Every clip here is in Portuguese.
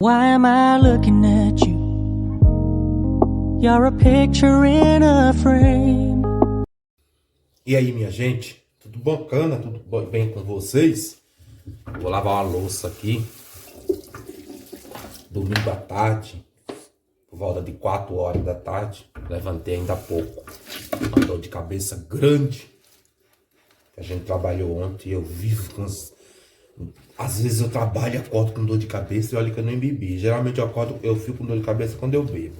Why am I looking at you? You're a picture in a frame. E aí, minha gente? Tudo bacana? Tudo bem com vocês? Vou lavar uma louça aqui. Domingo à tarde, por volta de 4 horas da tarde. Levantei ainda há pouco. Uma dor de cabeça grande. A gente trabalhou ontem e eu vivo com Às vezes eu trabalho e acordo com dor de cabeça e olha que eu nem bebi. Geralmente eu fico com dor de cabeça quando eu bebo.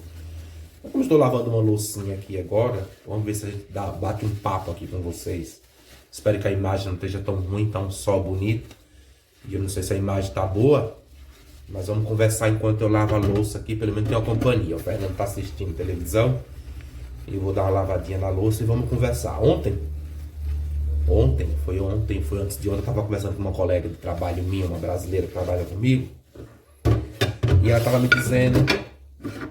Como estou lavando uma loucinha aqui agora, vamos ver se a gente bate um papo aqui com vocês. Espero que a imagem não esteja tão ruim, tá um sol bonito. E eu não sei se a imagem tá boa, mas vamos conversar enquanto eu lavo a louça aqui, pelo menos tem uma companhia. O Fernando tá assistindo televisão e eu vou dar uma lavadinha na louça e vamos conversar. Foi antes de ontem, eu tava conversando com uma colega de trabalho minha, uma brasileira que trabalha comigo. E ela tava me dizendo,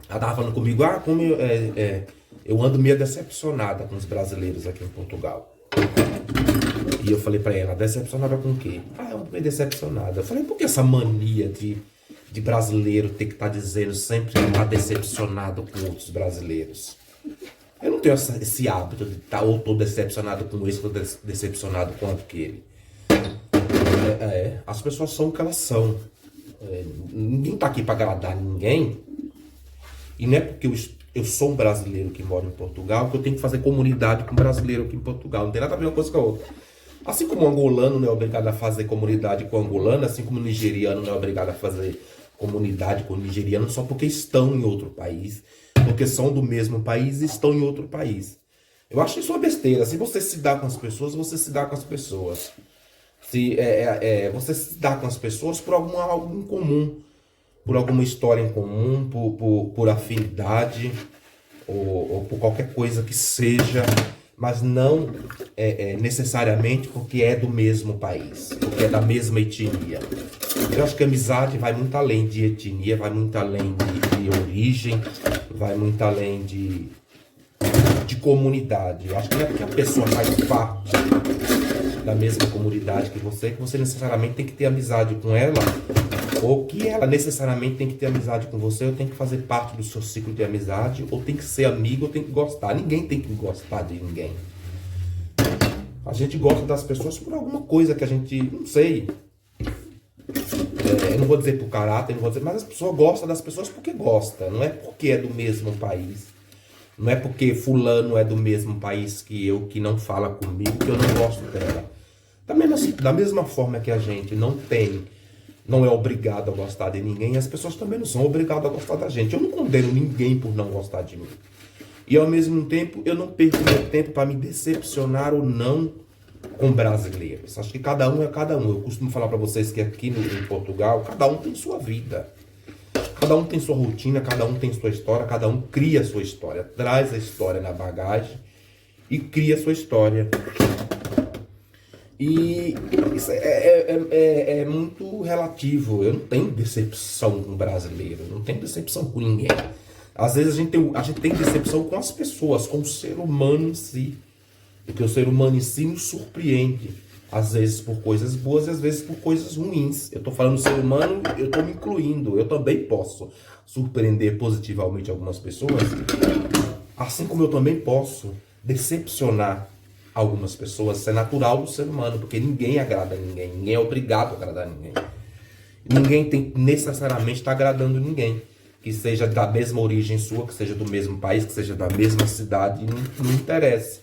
ela tava falando comigo, como eu ando meio decepcionada com os brasileiros aqui em Portugal. E eu falei pra ela, decepcionada com o quê? Eu ando meio decepcionada. Eu falei, por que essa mania de brasileiro ter que estar dizendo sempre que tá decepcionado com outros brasileiros? Eu não tenho esse hábito de estar ou tô decepcionado com esse, ou decepcionado com aquele. As pessoas são o que elas são. Ninguém tá aqui para agradar ninguém. E não é porque eu sou um brasileiro que mora em Portugal que eu tenho que fazer comunidade com um brasileiro aqui em Portugal. Não tem nada a ver uma coisa com a outra. Assim como o angolano não é obrigado a fazer comunidade com o angolano, assim como o nigeriano não é obrigado a fazer comunidade com o nigeriano só porque estão em outro país. Porque são do mesmo país e estão em outro país. Eu acho isso uma besteira. Se você se dá com as pessoas, você se dá com as pessoas. Se você se dá com as pessoas por algo em comum, por alguma história em comum, por afinidade, ou por qualquer coisa que seja, mas não necessariamente porque é do mesmo país, porque é da mesma etnia. Eu acho que a amizade vai muito além de etnia, vai muito além de origem, vai muito além de comunidade. Eu acho que não é porque a pessoa faz parte da mesma comunidade que você necessariamente tem que ter amizade com ela, ou que ela necessariamente tem que ter amizade com você, ou tem que fazer parte do seu ciclo de amizade, ou tem que ser amigo, ou tem que gostar. Ninguém tem que gostar de ninguém. A gente gosta das pessoas por alguma coisa que a gente, não sei... eu não vou dizer por caráter, mas as pessoas gostam das pessoas porque gostam. Não é porque é do mesmo país. Não é porque fulano é do mesmo país que eu, que não fala comigo, que eu não gosto dela. Da mesma forma que a gente não é obrigado a gostar de ninguém, as pessoas também não são obrigadas a gostar da gente. Eu não condeno ninguém por não gostar de mim. E ao mesmo tempo, eu não perco meu tempo para me decepcionar ou não com brasileiros. Acho que cada um é cada um. Eu costumo falar para vocês que aqui em Portugal, cada um tem sua vida. Cada um tem sua rotina, cada um tem sua história, cada um cria a sua história. Traz a história na bagagem e cria a sua história. E isso é muito relativo. Eu não tenho decepção com brasileiro, eu não tenho decepção com ninguém. Às vezes a gente tem decepção com as pessoas, com o ser humano em si. Porque o ser humano em si nos surpreende, às vezes por coisas boas e às vezes por coisas ruins. Eu tô falando ser humano, eu tô me incluindo. Eu também posso surpreender positivamente algumas pessoas, assim como eu também posso decepcionar algumas pessoas. Isso é natural do ser humano, porque ninguém agrada a ninguém, ninguém é obrigado a agradar a ninguém. Ninguém tem necessariamente estar agradando ninguém. Que seja da mesma origem sua, que seja do mesmo país, que seja da mesma cidade, não interessa.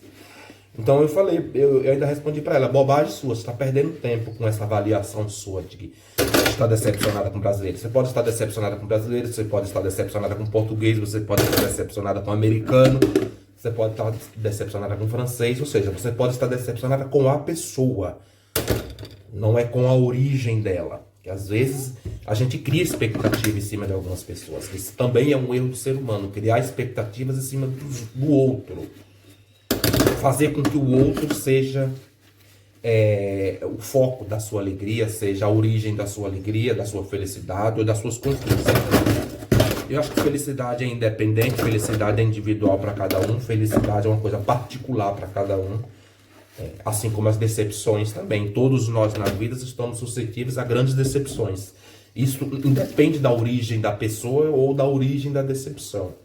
Então eu falei, eu ainda respondi para ela, bobagem sua, você está perdendo tempo com essa avaliação sua de que está decepcionada com brasileiro. Você pode estar decepcionada com brasileiro, você pode estar decepcionada com português, você pode estar decepcionada com americano, você pode estar decepcionada com francês, ou seja, você pode estar decepcionada com a pessoa, não é com a origem dela. Que às vezes a gente cria expectativa em cima de algumas pessoas, que isso também é um erro do ser humano, criar expectativas em cima do outro. Fazer com que o outro seja o foco da sua alegria, seja a origem da sua alegria, da sua felicidade ou das suas conquistas. Eu acho que felicidade é independente, felicidade é individual para cada um, felicidade é uma coisa particular para cada um. Assim como as decepções também. Todos nós na vida estamos suscetíveis a grandes decepções. Isso independe da origem da pessoa ou da origem da decepção.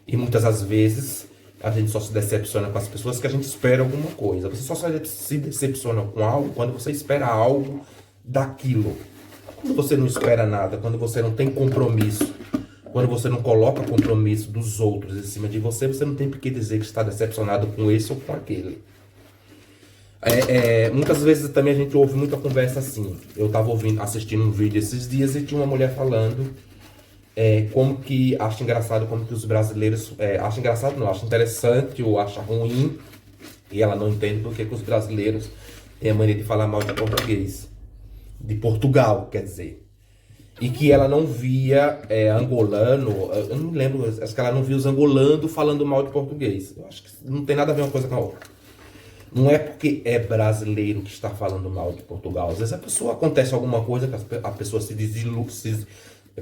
E muitas das vezes a gente só se decepciona com as pessoas que a gente espera alguma coisa. Você só se decepciona com algo quando você espera algo daquilo. Quando você não espera nada, quando você não tem compromisso, quando você não coloca compromisso dos outros em cima de você, você não tem por que dizer que está decepcionado com esse ou com aquele. Muitas vezes também a gente ouve muita conversa assim. Eu estava assistindo um vídeo esses dias e tinha uma mulher falando como que acha engraçado, como que os brasileiros... acha engraçado não, acha interessante ou acha ruim. E ela não entende porque que os brasileiros têm a mania de falar mal de português. De Portugal, quer dizer. E que ela não via angolano... Eu não me lembro, acho que ela não via os angolanos falando mal de português. Eu acho que não tem nada a ver uma coisa com a outra. Não é porque é brasileiro que está falando mal de Portugal. Às vezes a pessoa acontece alguma coisa que a pessoa se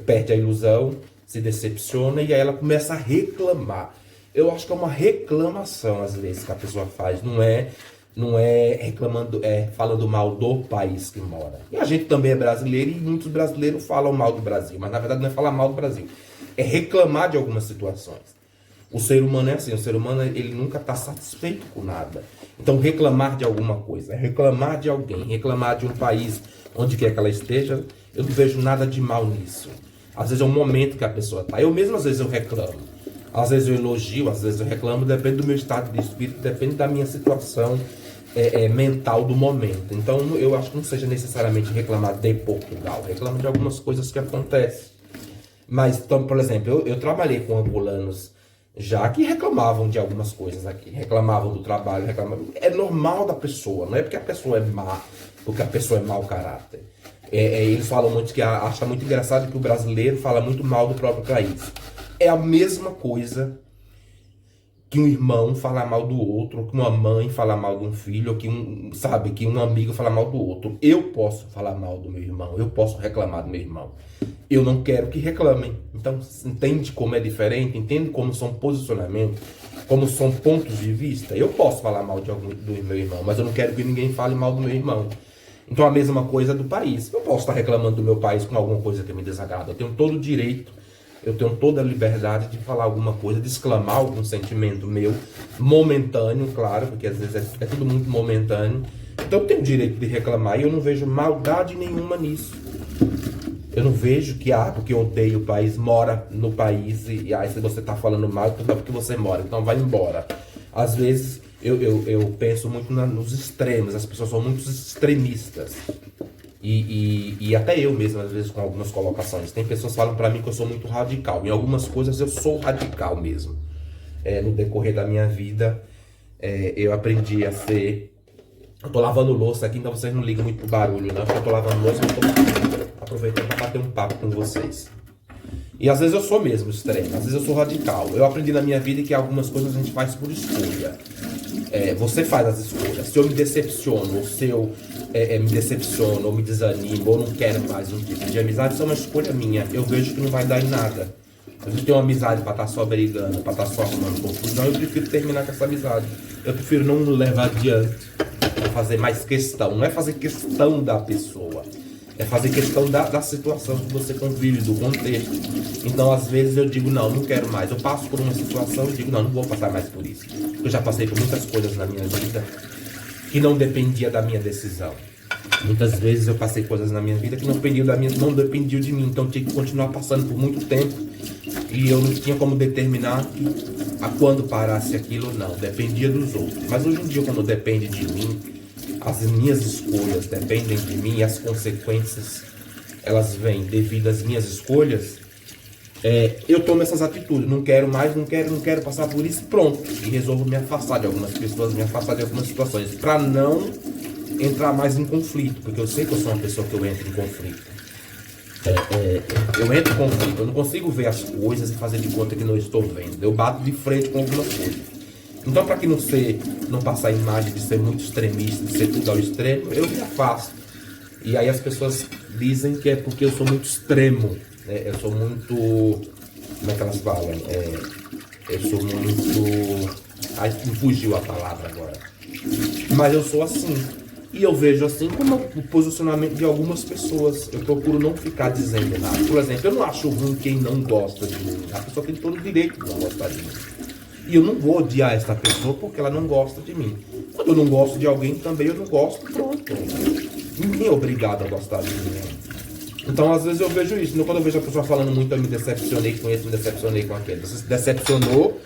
perde a ilusão, se decepciona e aí ela começa a reclamar. Eu acho que é uma reclamação às vezes que a pessoa faz, não é reclamando, falando mal do país que mora. E a gente também é brasileiro e muitos brasileiros falam mal do Brasil, mas na verdade não é falar mal do Brasil, é reclamar de algumas situações. O ser humano é assim, o ser humano ele nunca está satisfeito com nada. Então reclamar de alguma coisa, reclamar de alguém, reclamar de um país, onde quer que ela esteja, eu não vejo nada de mal nisso. Às vezes é um momento que a pessoa está. Eu mesmo às vezes eu reclamo. Às vezes eu elogio, às vezes eu reclamo, depende do meu estado de espírito, depende da minha situação mental do momento. Então eu acho que não seja necessariamente reclamar de Portugal, reclamo de algumas coisas que acontecem. Mas, então, por exemplo, eu trabalhei com angolanos já que reclamavam de algumas coisas aqui, reclamavam do trabalho, reclamavam. É normal da pessoa, não é porque a pessoa é má, porque a pessoa é mau caráter. Eles falam muito que acham muito engraçado que o brasileiro fala muito mal do próprio país. É a mesma coisa que um irmão falar mal do outro, ou que uma mãe falar mal de um filho, ou que um amigo falar mal do outro. Eu posso falar mal do meu irmão, eu posso reclamar do meu irmão. Eu não quero que reclamem. Então, entende como é diferente? Entende como são posicionamentos? Como são pontos de vista? Eu posso falar mal do meu irmão, mas eu não quero que ninguém fale mal do meu irmão. Então, a mesma coisa do país. Eu posso estar reclamando do meu país com alguma coisa que me desagrada. Eu tenho todo o direito, eu tenho toda a liberdade de falar alguma coisa, de exclamar algum sentimento meu, momentâneo, claro, porque às vezes é tudo muito momentâneo. Então, eu tenho o direito de reclamar e eu não vejo maldade nenhuma nisso. Eu não vejo que, porque eu odeio o país, mora no país, e se você está falando mal, então é porque você mora, então vai embora. Às vezes, eu penso muito nos extremos, as pessoas são muito extremistas. E até eu mesmo, às vezes, com algumas colocações. Tem pessoas que falam pra mim que eu sou muito radical. Em algumas coisas eu sou radical mesmo. No decorrer da minha vida, eu aprendi a ser... Eu tô lavando louça aqui, então vocês não ligam muito pro barulho, não. Eu tô lavando louça, eu tô aproveitando para bater um papo com vocês. E às vezes eu sou mesmo extremo, às vezes eu sou radical. Eu aprendi na minha vida que algumas coisas a gente faz por escolha. Você faz as escolhas. Se eu me decepciono, ou se eu me decepciono, ou me desanimo, ou não quero mais um tipo de amizade, isso é uma escolha minha. Eu vejo que não vai dar em nada. A gente tem uma amizade para estar só brigando, para estar só arrumando confusão, eu prefiro terminar com essa amizade. Eu prefiro não levar adiante, para fazer mais questão. Não é fazer questão da pessoa. É fazer questão da situação que você convive, do contexto. Então, às vezes, eu digo, não quero mais. Eu passo por uma situação e digo, não vou passar mais por isso. Eu já passei por muitas coisas na minha vida que não dependia da minha decisão. Muitas vezes eu passei coisas na minha vida que não dependiam de mim. Então, eu tinha que continuar passando por muito tempo. E eu não tinha como determinar a quando parasse aquilo ou não. Dependia dos outros. Mas hoje em dia, quando depende de mim, as minhas escolhas dependem de mim e as consequências, elas vêm devido às minhas escolhas, eu tomo essas atitudes. Não quero mais, não quero passar por isso, pronto. E resolvo me afastar de algumas pessoas, me afastar de algumas situações, para não entrar mais em conflito, porque eu sei que eu sou uma pessoa que eu entro em conflito. Eu entro em conflito, eu não consigo ver as coisas e fazer de conta que não estou vendo. Eu bato de frente com algumas coisas. Então, para que não passar a imagem de ser muito extremista, de ser tudo ao extremo, eu me afasto. E aí as pessoas dizem que é porque eu sou muito extremo. Eu sou muito... Como é que elas falam? Eu sou muito... Ai, me fugiu a palavra agora. Mas eu sou assim. E eu vejo assim como o posicionamento de algumas pessoas. Eu procuro não ficar dizendo nada. Por exemplo, eu não acho ruim quem não gosta de mim. A pessoa tem todo o direito de não gostar de mim. E eu não vou odiar essa pessoa porque ela não gosta de mim. Quando eu não gosto de alguém também, eu não gosto, pronto. Ninguém é obrigado a gostar de mim. Então, às vezes eu vejo isso. Quando eu vejo a pessoa falando muito, eu me decepcionei com esse, me decepcionei com aquele. Você se decepcionou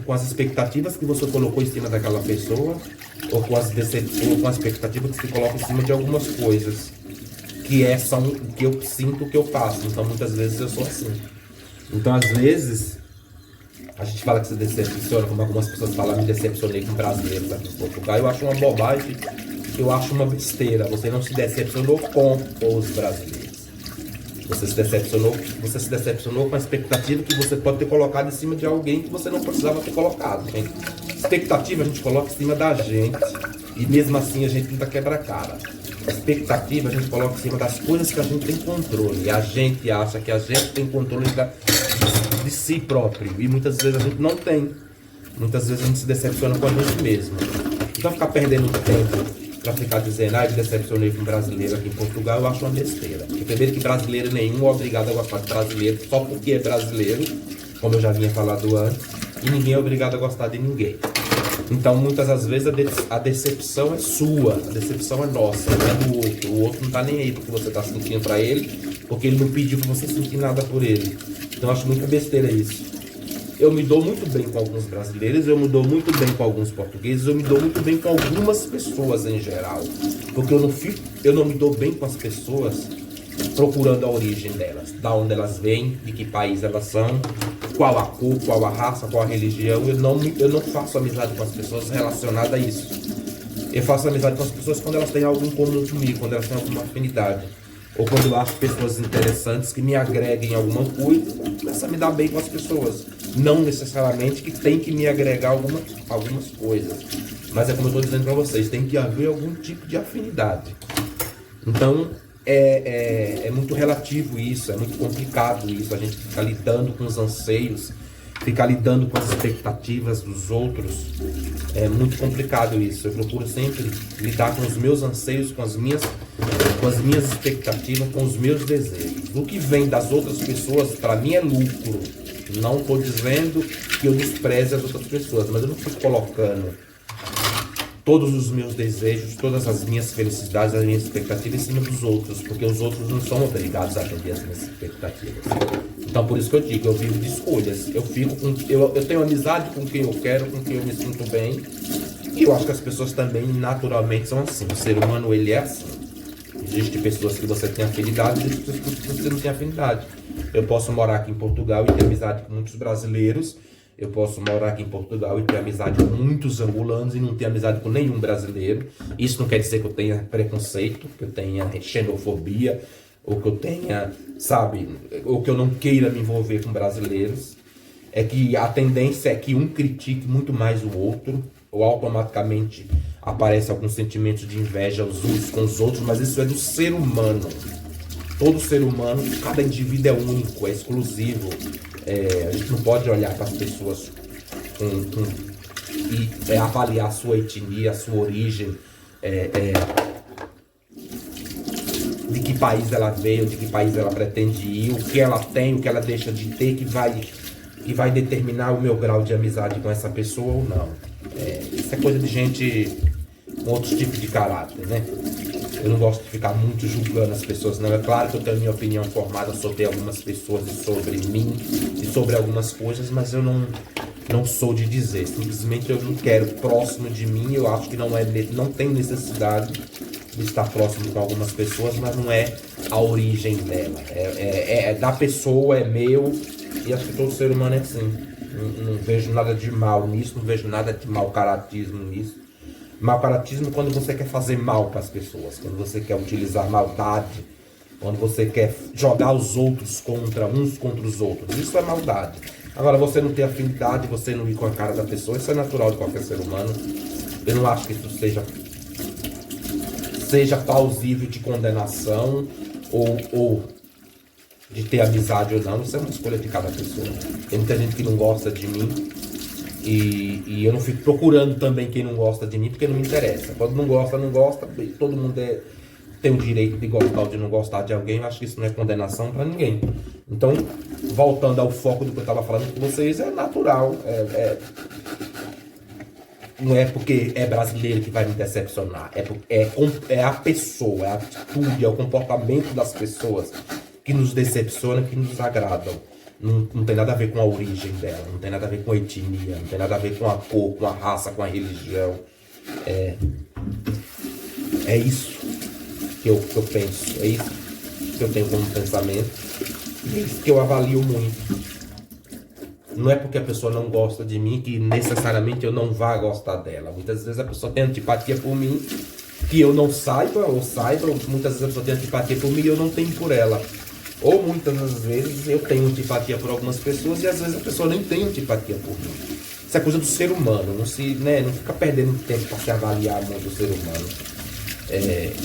com as expectativas que você colocou em cima daquela pessoa, ou com as expectativas que você coloca em cima de algumas coisas são o que eu sinto, o que eu faço. Então, muitas vezes eu sou assim. Então, às vezes, a gente fala que se decepciona, como algumas pessoas falam, me decepcionei com brasileiros aqui em Portugal. Eu acho uma bobagem, eu acho uma besteira. Você não se decepcionou com os brasileiros. Você se decepcionou com a expectativa que você pode ter colocado em cima de alguém que você não precisava ter colocado. Gente. Expectativa a gente coloca em cima da gente e mesmo assim a gente tenta quebrar a cara. Expectativa a gente coloca em cima das coisas que a gente tem controle. E a gente acha que a gente tem controle de si próprio. E muitas vezes a gente não tem. Muitas vezes a gente se decepciona com a gente mesmo. Então ficar perdendo tempo pra ficar dizendo, me decepcionei com um brasileiro aqui em Portugal, eu acho uma besteira. Porque primeiro que brasileiro nenhum é obrigado a gostar de brasileiro só porque é brasileiro, como eu já vinha falado antes, e ninguém é obrigado a gostar de ninguém. Então, muitas das vezes a decepção é sua, a decepção é nossa, não é do outro. O outro não tá nem aí porque você tá sentindo pra ele, porque ele não pediu pra você sentir nada por ele. Então, eu acho muita besteira isso. Eu me dou muito bem com alguns brasileiros, eu me dou muito bem com alguns portugueses, eu me dou muito bem com algumas pessoas em geral. Porque eu não me dou bem com as pessoas procurando a origem delas, da onde elas vêm, de que país elas são, qual a cor, qual a raça, qual a religião. Eu não faço amizade com as pessoas relacionadas a isso. Eu faço amizade com as pessoas quando elas têm algo em comum comigo, quando elas têm alguma afinidade. Ou quando eu acho pessoas interessantes que me agreguem em alguma coisa, começo a me dar bem com as pessoas. Não necessariamente que tem que me agregar algumas coisas. Mas é como eu estou dizendo para vocês, tem que haver algum tipo de afinidade. Então, é muito relativo isso, é muito complicado isso. A gente fica lidando com os anseios, ficar lidando com as expectativas dos outros. É muito complicado isso. Eu procuro sempre lidar com os meus anseios, com as minhas expectativas, com os meus desejos. O que vem das outras pessoas, para mim, é lucro. Não estou dizendo que eu despreze as outras pessoas, mas eu não fico colocando todos os meus desejos, todas as minhas felicidades, as minhas expectativas em cima dos outros, porque os outros não são obrigados a atender as minhas expectativas. Então, por isso que eu digo, eu vivo de escolhas. Eu tenho amizade com quem eu quero, com quem eu me sinto bem, e eu acho que as pessoas também naturalmente são assim. O ser humano, ele é assim. Existem pessoas que você tem afinidade, existem pessoas que você não tem afinidade. Eu posso morar aqui em Portugal e ter amizade com muitos brasileiros. Eu posso morar aqui em Portugal e ter amizade com muitos angolanos e não ter amizade com nenhum brasileiro. Isso não quer dizer que eu tenha preconceito, que eu tenha xenofobia, ou que eu tenha, ou que eu não queira me envolver com brasileiros. É que a tendência é que um critique muito mais o outro, ou automaticamente aparece alguns sentimentos de inveja uns com os outros, mas isso é do ser humano. Todo ser humano, cada indivíduo é único, é exclusivo. A gente não pode olhar para as pessoas e avaliar a sua etnia, a sua origem, de que país ela veio, de que país ela pretende ir, o que ela tem, o que ela deixa de ter, que vai determinar o meu grau de amizade com essa pessoa ou não. Isso é coisa de gente com outros tipos de caráter, né? Eu não gosto de ficar muito julgando as pessoas, não. É claro que eu tenho minha opinião formada sobre algumas pessoas e sobre mim e sobre algumas coisas, mas eu não sou de dizer. Simplesmente eu não quero próximo de mim. Eu acho que não tem necessidade de estar próximo com algumas pessoas, mas não é a origem dela. É da pessoa, é meu, e acho que todo ser humano é assim. Não vejo nada de mal nisso, não vejo nada de mau caratismo nisso. Mau caratismo quando você quer fazer mal para as pessoas, quando você quer utilizar maldade, quando você quer jogar os outros uns contra os outros. Isso é maldade. Agora, você não ter afinidade, você não ir com a cara da pessoa, isso é natural de qualquer ser humano. Eu não acho que isso seja plausível de condenação ou de ter amizade ou não. Isso é uma escolha de cada pessoa. Tem muita gente que não gosta de mim E eu não fico procurando também quem não gosta de mim, porque não me interessa. Quando não gosta, não gosta. Todo mundo tem o direito de gostar ou de não gostar de alguém. Eu acho que isso não é condenação para ninguém. Então, voltando ao foco do que eu estava falando com vocês, é natural. Não é porque é brasileiro que vai me decepcionar. É a pessoa, é a atitude, é o comportamento das pessoas que nos decepciona, que nos agradam. Não tem nada a ver com a origem dela, não tem nada a ver com a etnia, não tem nada a ver com a cor, com a raça, com a religião. É isso que eu penso, é isso que eu tenho como pensamento, e é isso que eu avalio muito. Não é porque a pessoa não gosta de mim que necessariamente eu não vá gostar dela. Muitas vezes a pessoa tem antipatia por mim que eu não saiba, ou muitas vezes a pessoa tem antipatia por mim e eu não tenho por ela. Ou muitas das vezes eu tenho antipatia por algumas pessoas e às vezes a pessoa nem tem antipatia por mim. Isso é coisa do ser humano, não fica perdendo tempo para se avaliar muito o ser humano.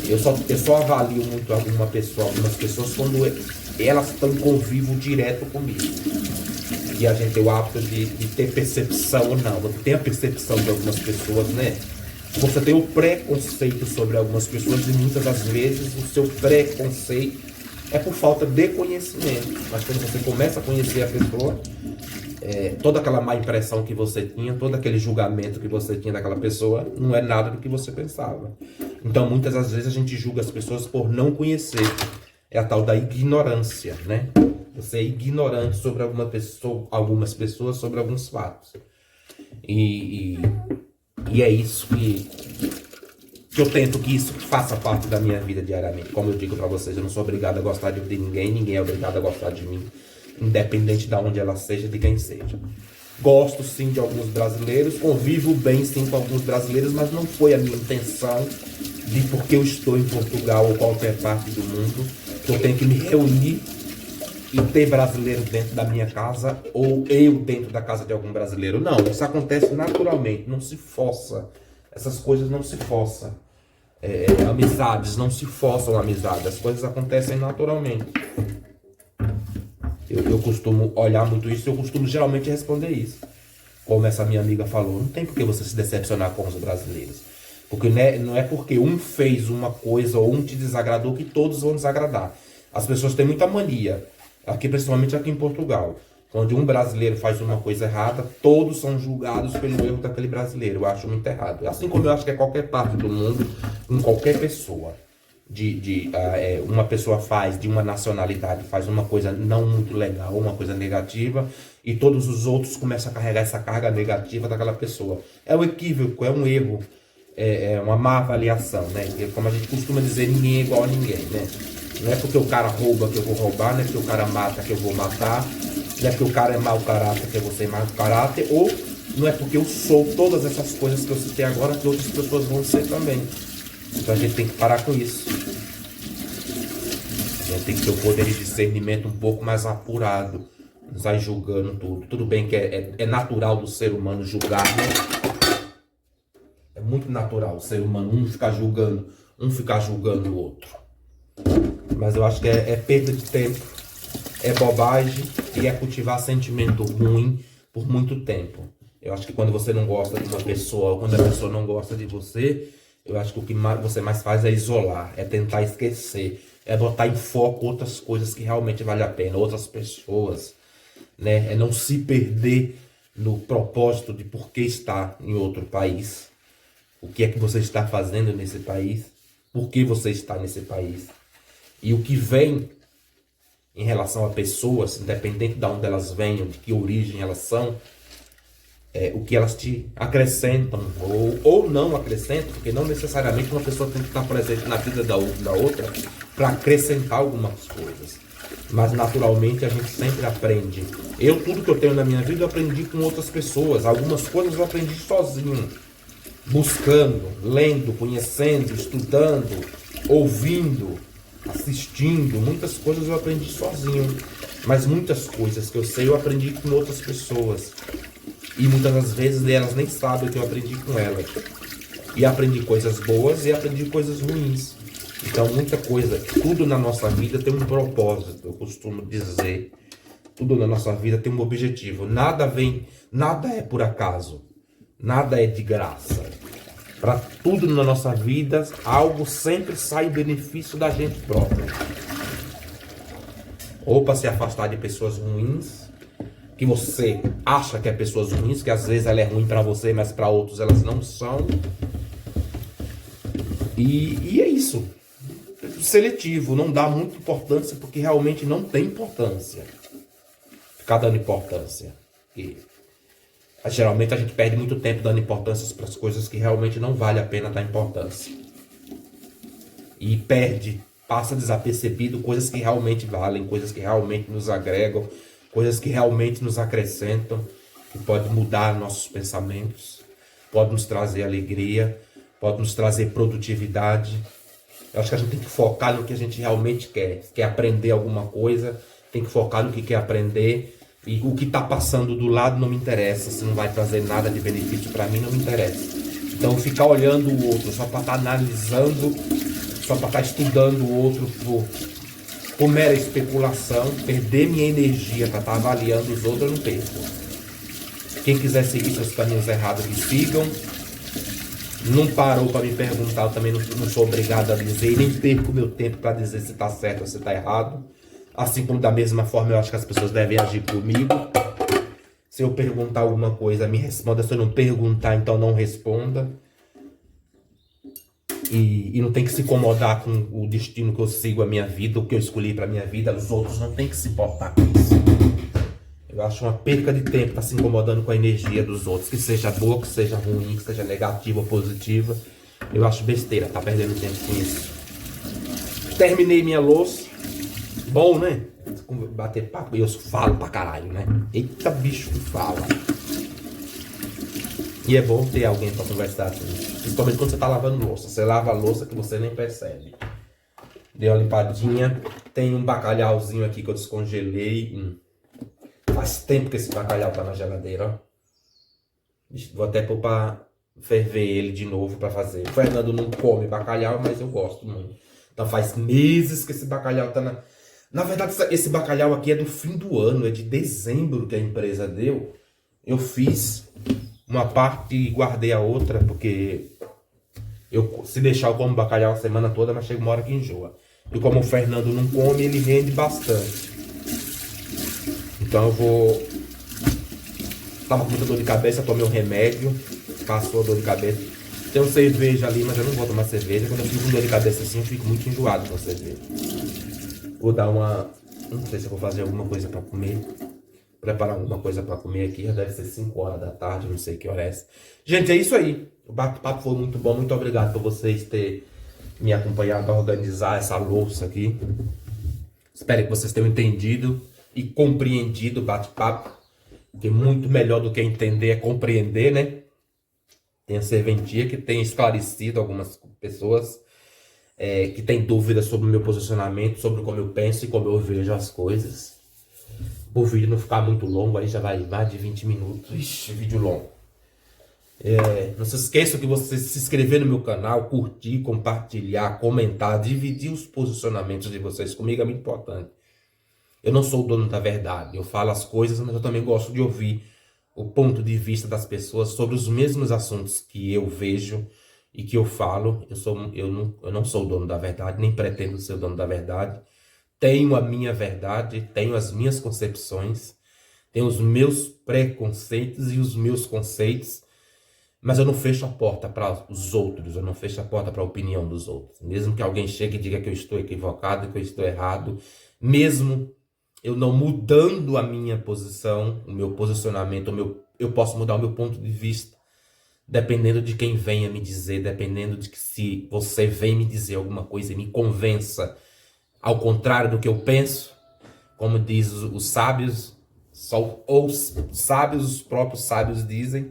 Eu só avalio muito algumas pessoas quando elas estão em convívio direto comigo. E a gente tem o hábito de ter percepção ou não. Você tem a percepção de algumas pessoas, né? Você tem o preconceito sobre algumas pessoas e muitas das vezes o seu preconceito é por falta de conhecimento. Mas quando você começa a conhecer a pessoa, toda aquela má impressão que você tinha, todo aquele julgamento que você tinha daquela pessoa, não é nada do que você pensava. Então, muitas das vezes a gente julga as pessoas por não conhecer. É a tal da ignorância, né? Você é ignorante sobre algumas pessoas, sobre alguns fatos. E é isso que eu tento que isso faça parte da minha vida diariamente. Como eu digo pra vocês, eu não sou obrigado a gostar de ninguém, ninguém é obrigado a gostar de mim, independente de onde ela seja, de quem seja. Gosto sim de alguns brasileiros, convivo bem sim com alguns brasileiros, mas não foi a minha intenção de porque eu estou em Portugal ou qualquer parte do mundo, que eu tenho que me reunir e ter brasileiro dentro da minha casa ou eu dentro da casa de algum brasileiro. Não, isso acontece naturalmente, não se força. Essas coisas não se forçam. Amizades não se forçam amizades, as coisas acontecem naturalmente. Eu costumo olhar muito isso, eu costumo geralmente responder isso. Como essa minha amiga falou, não tem por que você se decepcionar com os brasileiros. Porque não é porque um fez uma coisa ou um te desagradou que todos vão desagradar. As pessoas têm muita mania, principalmente aqui em Portugal. Onde um brasileiro faz uma coisa errada, todos são julgados pelo erro daquele brasileiro. Eu acho muito errado. Assim como eu acho que é qualquer parte do mundo, em qualquer pessoa. Uma pessoa de uma nacionalidade, faz uma coisa não muito legal, uma coisa negativa, e todos os outros começam a carregar essa carga negativa daquela pessoa. É um equívoco, é um erro, é uma má avaliação, né? Porque, como a gente costuma dizer, ninguém é igual a ninguém, né? Não é porque o cara rouba que eu vou roubar, não é porque o cara mata que eu vou matar, não é porque o cara é mau caráter que eu vou ser mau caráter, ou não é porque eu sou todas essas coisas que eu citei agora que outras pessoas vão ser também. Então a gente tem que parar com isso. A gente tem que ter o poder de discernimento um pouco mais apurado, não sai julgando tudo. Tudo bem que é natural do ser humano julgar, né? É muito natural o ser humano ficar julgando o outro. Mas eu acho que é perda de tempo, é bobagem e é cultivar sentimento ruim por muito tempo. Eu acho que quando você não gosta de uma pessoa, ou quando a pessoa não gosta de você, eu acho que o que você mais faz é isolar, é tentar esquecer, é botar em foco outras coisas que realmente valem a pena, outras pessoas, né? É não se perder no propósito de por que está em outro país, o que é que você está fazendo nesse país, por que você está nesse país. E o que vem em relação a pessoas, independente de onde elas venham, de que origem elas são, o que elas te acrescentam ou não acrescentam, porque não necessariamente uma pessoa tem que estar presente na vida da outra para acrescentar algumas coisas. Mas naturalmente a gente sempre aprende. Tudo que eu tenho na minha vida eu aprendi com outras pessoas. Algumas coisas eu aprendi sozinho, buscando, lendo, conhecendo, estudando, ouvindo, assistindo. Muitas coisas eu aprendi sozinho, mas muitas coisas que eu sei eu aprendi com outras pessoas. E muitas das vezes elas nem sabem o que eu aprendi com elas. E aprendi coisas boas e aprendi coisas ruins. Então muita coisa, tudo na nossa vida tem um propósito, eu costumo dizer. Tudo na nossa vida tem um objetivo. Nada é por acaso. Nada é de graça. Para tudo na nossa vida, algo sempre sai em benefício da gente próprio. Ou para se afastar de pessoas ruins, que você acha que é pessoas ruins, que às vezes ela é ruim para você, mas para outros elas não são. E é isso. Seletivo, não dá muita importância porque realmente não tem importância. Ficar dando importância. E, geralmente a gente perde muito tempo dando importância para as coisas que realmente não vale a pena dar importância. E passa desapercebido coisas que realmente valem, coisas que realmente nos agregam, coisas que realmente nos acrescentam, que podem mudar nossos pensamentos, pode nos trazer alegria, pode nos trazer produtividade. Eu acho que a gente tem que focar no que a gente realmente quer. Quer aprender alguma coisa, tem que focar no que quer aprender. E o que está passando do lado não me interessa. Se não vai trazer nada de benefício para mim, não me interessa. Então ficar olhando o outro, só para estar analisando, só para estar estudando o outro por mera especulação, perder minha energia para estar avaliando os outros, eu não perco. Quem quiser seguir seus caminhos errados, que sigam. Não parou para me perguntar, eu também não sou obrigado a dizer, e nem perco meu tempo para dizer se está certo ou se está errado. Assim como da mesma forma eu acho que as pessoas devem agir comigo. Se eu perguntar alguma coisa, me responda. Se eu não perguntar, então não responda. E não tem que se incomodar com o destino que eu sigo a minha vida, o que eu escolhi para minha vida. Os outros não tem que se importar com isso. Eu acho uma perca de tempo estar se incomodando com a energia dos outros, que seja boa, que seja ruim, que seja negativa ou positiva. Eu acho besteira estar perdendo tempo com isso. Terminei minha louça. Bom, né? Bater papo. E eu falo pra caralho, né? Eita bicho que fala. E é bom ter alguém pra conversar assim. Principalmente quando você tá lavando louça. Você lava a louça que você nem percebe. Dei uma limpadinha. Tem um bacalhauzinho aqui que eu descongelei. Faz tempo que esse bacalhau tá na geladeira, ó. Vou até pôr pra ferver ele de novo pra fazer. O Fernando não come bacalhau, mas eu gosto muito. Então faz meses que esse bacalhau tá na... Na verdade, esse bacalhau aqui é do fim do ano, é de dezembro que a empresa deu. Eu fiz uma parte e guardei a outra, porque se deixar eu como bacalhau a semana toda, mas chega uma hora que enjoa. E como o Fernando não come, ele rende bastante. Então eu vou... Tava com muita dor de cabeça, tomei um remédio, passou a dor de cabeça. Tem uma cerveja ali, mas eu não vou tomar cerveja. Quando eu fico com dor de cabeça assim, eu fico muito enjoado com a cerveja. Vou dar uma... Não sei se eu vou fazer alguma coisa pra comer. Preparar alguma coisa pra comer aqui. Já deve ser 5 horas da tarde, não sei que hora é essa. Gente, é isso aí. O bate-papo foi muito bom. Muito obrigado por vocês terem me acompanhado a organizar essa louça aqui. Espero que vocês tenham entendido e compreendido o bate-papo. Porque muito melhor do que entender é compreender, né? Tem a serventia que tem esclarecido algumas pessoas que tem dúvidas sobre o meu posicionamento, sobre como eu penso e como eu vejo as coisas. O vídeo não ficar muito longo, aí já vai mais de 20 minutos. Ixi, vídeo longo. Não se esqueça que você se inscrever no meu canal, curtir, compartilhar, comentar, dividir os posicionamentos de vocês comigo é muito importante. Eu não sou o dono da verdade, eu falo as coisas, mas eu também gosto de ouvir o ponto de vista das pessoas sobre os mesmos assuntos que eu vejo e que eu falo. Eu não sou o dono da verdade, nem pretendo ser o dono da verdade. Tenho a minha verdade, tenho as minhas concepções, tenho os meus preconceitos e os meus conceitos, mas eu não fecho a porta para os outros, eu não fecho a porta para a opinião dos outros. Mesmo que alguém chegue e diga que eu estou equivocado, que eu estou errado, mesmo eu não mudando a minha posição, o meu posicionamento, eu posso mudar o meu ponto de vista, dependendo de quem venha me dizer, dependendo de que se você vem me dizer alguma coisa e me convença ao contrário do que eu penso, como diz os sábios, os próprios sábios dizem,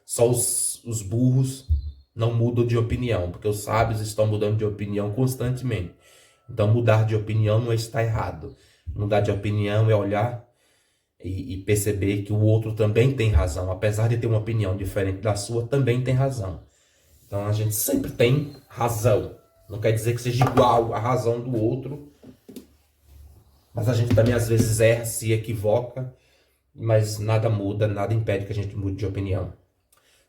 só os burros não mudam de opinião, porque os sábios estão mudando de opinião constantemente. Então mudar de opinião não está errado. Mudar de opinião é olhar e perceber que o outro também tem razão. Apesar de ter uma opinião diferente da sua, também tem razão. Então a gente sempre tem razão. Não quer dizer que seja igual à razão do outro. Mas a gente também às vezes erra, se equivoca, mas nada muda, nada impede que a gente mude de opinião.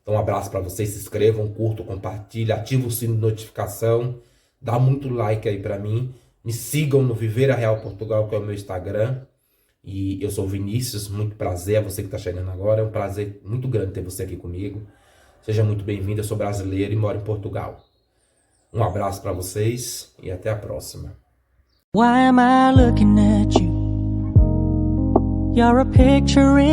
Então um abraço para vocês, se inscrevam, curtam, compartilhem, ativem o sino de notificação, dá muito like aí para mim, me sigam no Viver a Real Portugal, que é o meu Instagram, e eu sou o Vinícius, muito prazer, você que está chegando agora, é um prazer muito grande ter você aqui comigo, seja muito bem-vindo, eu sou brasileiro e moro em Portugal. Um abraço para vocês e até a próxima. Why am I looking at you? You're a picture in